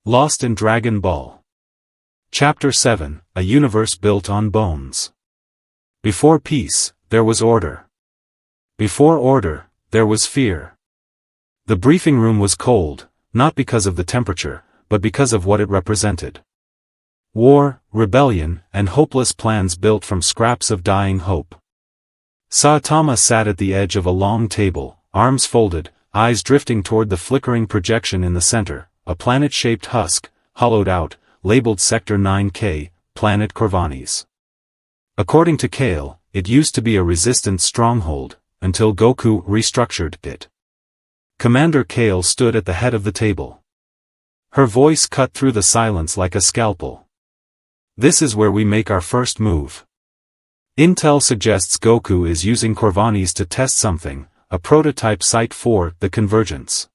Lost in Dragon Ball. Chapter 7, A Universe Built on Bones. Before peace, there was order. Before order, there was fear. The briefing room was cold, not because of the temperature, but because of what it represented. War, rebellion, and hopeless plans built from scraps of dying hope. Saitama sat at the edge of a long table, arms folded, eyes drifting toward the flickering projection in the center, a planet-shaped husk, hollowed out, labeled Sector 9K, Planet Korvanis. According to Kael, it used to be a resistant stronghold, until Goku restructured it. Commander Kael stood at the head of the table. Her voice cut through the silence like a scalpel. This is where we make our first move. Intel suggests Goku is using Korvanis to test something, a prototype Site 4, the Convergence.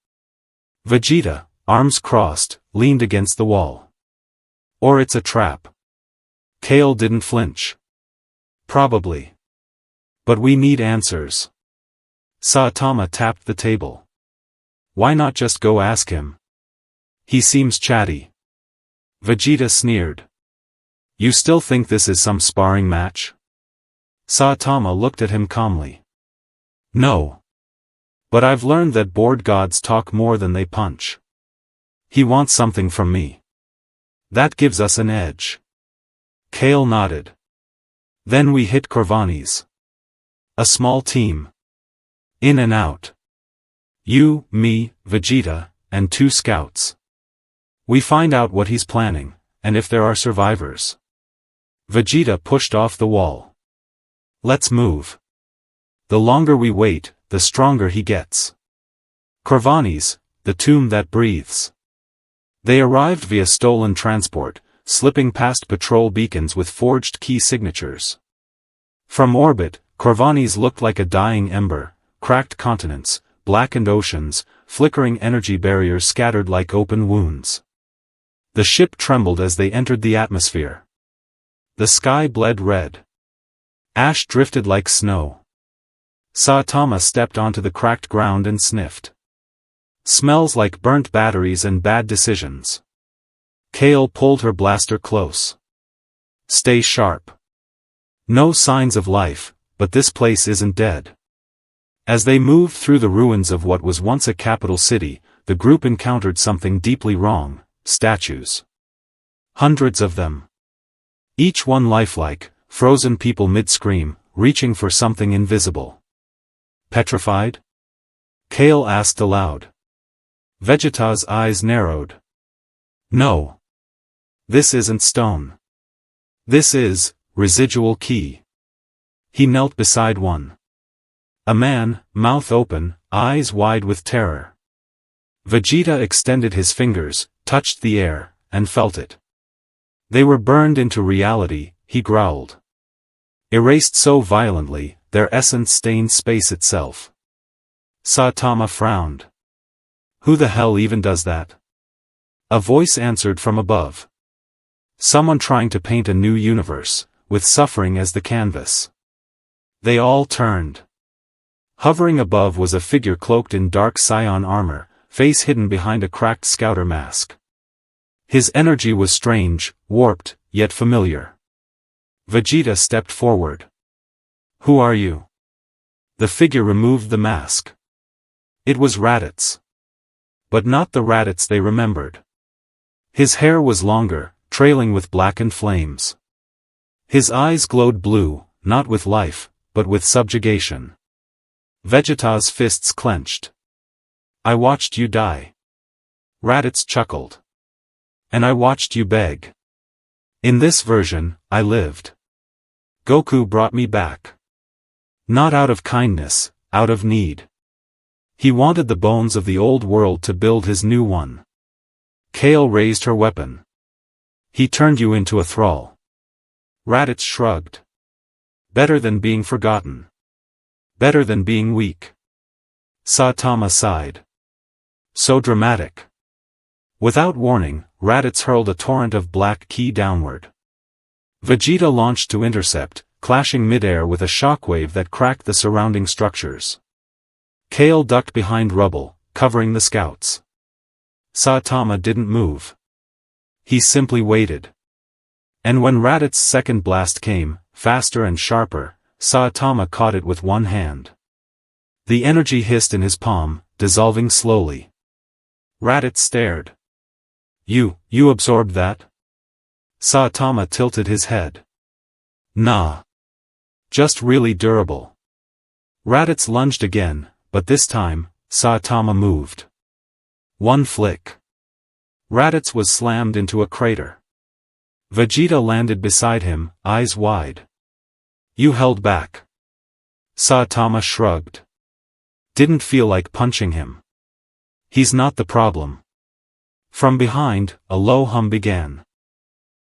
Vegeta, arms crossed, leaned against the wall. Or it's a trap. Kael didn't flinch. Probably. But we need answers. Saitama tapped the table. Why not just go ask him? He seems chatty. Vegeta sneered. You still think this is some sparring match? Saitama looked at him calmly. No. But I've learned that bored gods talk more than they punch. He wants something from me. That gives us an edge. Kael nodded. Then we hit Korvanis. A small team. In and out. You, me, Vegeta, and 2 scouts. We find out what he's planning, and if there are survivors. Vegeta pushed off the wall. Let's move. The longer we wait, the stronger he gets. Korvanis, the tomb that breathes. They arrived via stolen transport, slipping past patrol beacons with forged key signatures. From orbit, Korvanis looked like a dying ember, cracked continents, blackened oceans, flickering energy barriers scattered like open wounds. The ship trembled as they entered the atmosphere. The sky bled red. Ash drifted like snow. Saitama stepped onto the cracked ground and sniffed. Smells like burnt batteries and bad decisions. Kael pulled her blaster close. Stay sharp. No signs of life, but this place isn't dead. As they moved through the ruins of what was once a capital city, the group encountered something deeply wrong: statues. Hundreds of them. Each one lifelike, frozen people mid-scream, reaching for something invisible. Petrified? Kael asked aloud. Vegeta's eyes narrowed. No. This isn't stone. This is residual ki. He knelt beside one. A man, mouth open, eyes wide with terror. Vegeta extended his fingers, touched the air, and felt it. They were burned into reality, he growled. Erased so violently, their essence stained space itself. Saitama frowned. Who the hell even does that? A voice answered from above. Someone trying to paint a new universe, with suffering as the canvas. They all turned. Hovering above was a figure cloaked in dark scion armor, face hidden behind a cracked scouter mask. His energy was strange, warped, yet familiar. Vegeta stepped forward. Who are you? The figure removed the mask. It was Raditz. But not the Raditz they remembered. His hair was longer, trailing with blackened flames. His eyes glowed blue, not with life, but with subjugation. Vegeta's fists clenched. I watched you die. Raditz chuckled. And I watched you beg. In this version, I lived. Goku brought me back. Not out of kindness, out of need. He wanted the bones of the old world to build his new one. Kael raised her weapon. He turned you into a thrall. Raditz shrugged. Better than being forgotten. Better than being weak. Saitama sighed. So dramatic. Without warning, Raditz hurled a torrent of black ki downward. Vegeta launched to intercept, clashing midair with a shockwave that cracked the surrounding structures. Kael ducked behind rubble, covering the scouts. Saitama didn't move. He simply waited. And when Raditz's second blast came, faster and sharper, Saitama caught it with one hand. The energy hissed in his palm, dissolving slowly. Raditz stared. You absorbed that? Saitama tilted his head. Nah. Just really durable. Raditz lunged again, but this time, Saitama moved. One flick. Raditz was slammed into a crater. Vegeta landed beside him, eyes wide. You held back. Saitama shrugged. Didn't feel like punching him. He's not the problem. From behind, a low hum began.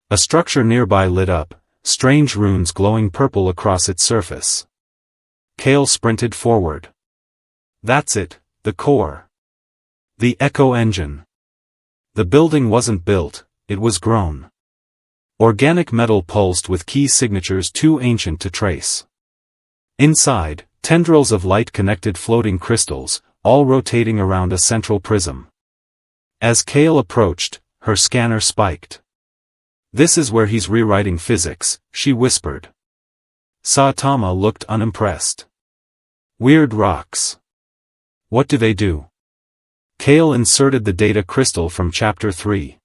A structure nearby lit up, strange runes glowing purple across its surface. Kael sprinted forward. That's it, the core. The echo engine. The building wasn't built, it was grown. Organic metal pulsed with key signatures too ancient to trace. Inside, tendrils of light connected floating crystals, all rotating around a central prism. As Kael approached, her scanner spiked. This is where he's rewriting physics, she whispered. Saitama looked unimpressed. Weird rocks. What do they do? Kael inserted the data crystal from Chapter 3.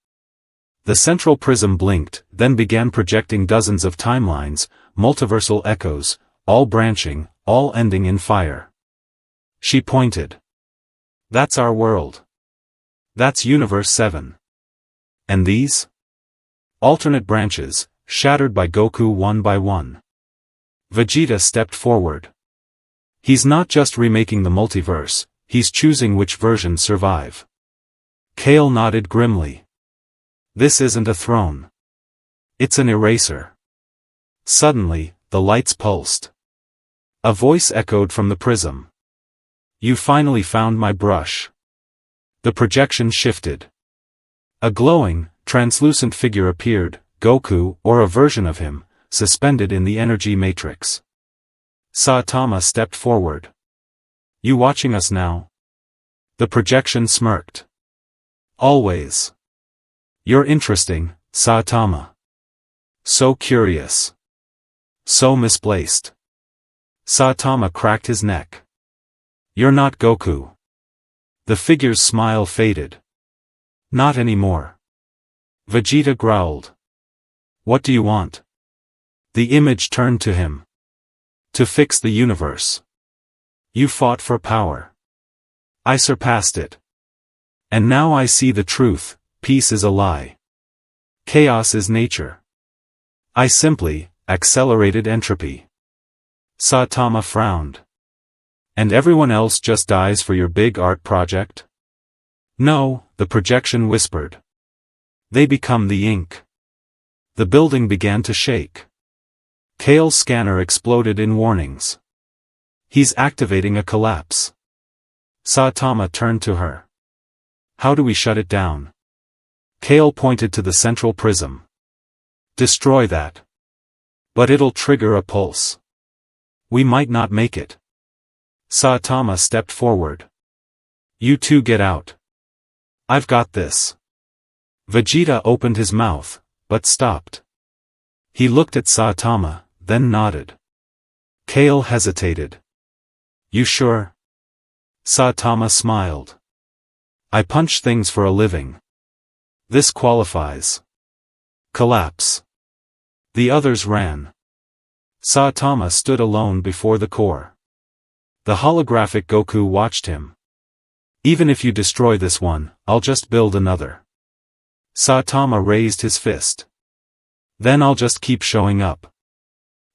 The central prism blinked, then began projecting dozens of timelines, multiversal echoes, all branching, all ending in fire. She pointed. That's our world. That's Universe 7. And these? Alternate branches, shattered by Goku one by one. Vegeta stepped forward. He's not just remaking the multiverse, he's choosing which versions survive. Kael nodded grimly. This isn't a throne. It's an eraser. Suddenly, the lights pulsed. A voice echoed from the prism. You finally found my brush. The projection shifted. A glowing, translucent figure appeared, Goku, or a version of him, suspended in the energy matrix. Saitama stepped forward. You watching us now? The projection smirked. Always. You're interesting, Saitama. So curious. So misplaced. Saitama cracked his neck. You're not Goku. The figure's smile faded. Not anymore. Vegeta growled. What do you want? The image turned to him. To fix the universe. You fought for power. I surpassed it. And now I see the truth, peace is a lie. Chaos is nature. I simply accelerated entropy. Saitama frowned. And everyone else just dies for your big art project? No, the projection whispered. They become the ink. The building began to shake. Kael's scanner exploded in warnings. He's activating a collapse. Saitama turned to her. How do we shut it down? Kael pointed to the central prism. Destroy that. But it'll trigger a pulse. We might not make it. Saitama stepped forward. You two get out. I've got this. Vegeta opened his mouth, but stopped. He looked at Saitama, then nodded. Kael hesitated. You sure? Saitama smiled. I punch things for a living. This qualifies. Collapse. The others ran. Saitama stood alone before the core. The holographic Goku watched him. Even if you destroy this one, I'll just build another. Saitama raised his fist. Then I'll just keep showing up.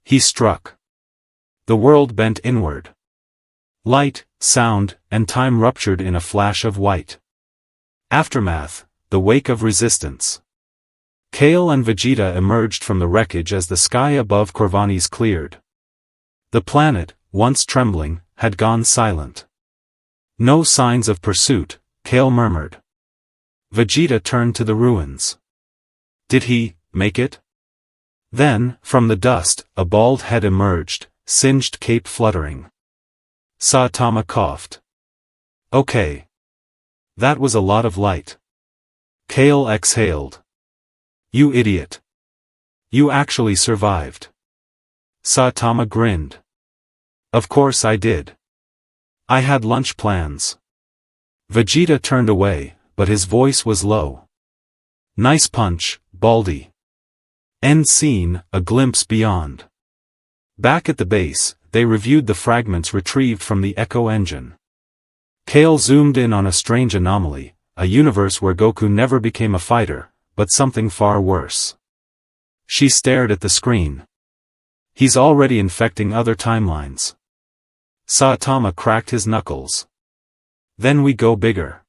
He struck. The world bent inward. Light, sound, and time ruptured in a flash of white. Aftermath, the wake of resistance. Kael and Vegeta emerged from the wreckage as the sky above Korvanis cleared. The planet, once trembling, had gone silent. No signs of pursuit, Kael murmured. Vegeta turned to the ruins. Did he make it? Then, from the dust, a bald head emerged, singed cape fluttering. Saitama coughed. Okay. That was a lot of light. Kael exhaled. You idiot. You actually survived. Saitama grinned. Of course I did. I had lunch plans. Vegeta turned away, but his voice was low. Nice punch, Baldy. End scene, a glimpse beyond. Back at the base, they reviewed the fragments retrieved from the Echo engine. Kael zoomed in on a strange anomaly, a universe where Goku never became a fighter, but something far worse. She stared at the screen. He's already infecting other timelines. Saitama cracked his knuckles. Then we go bigger.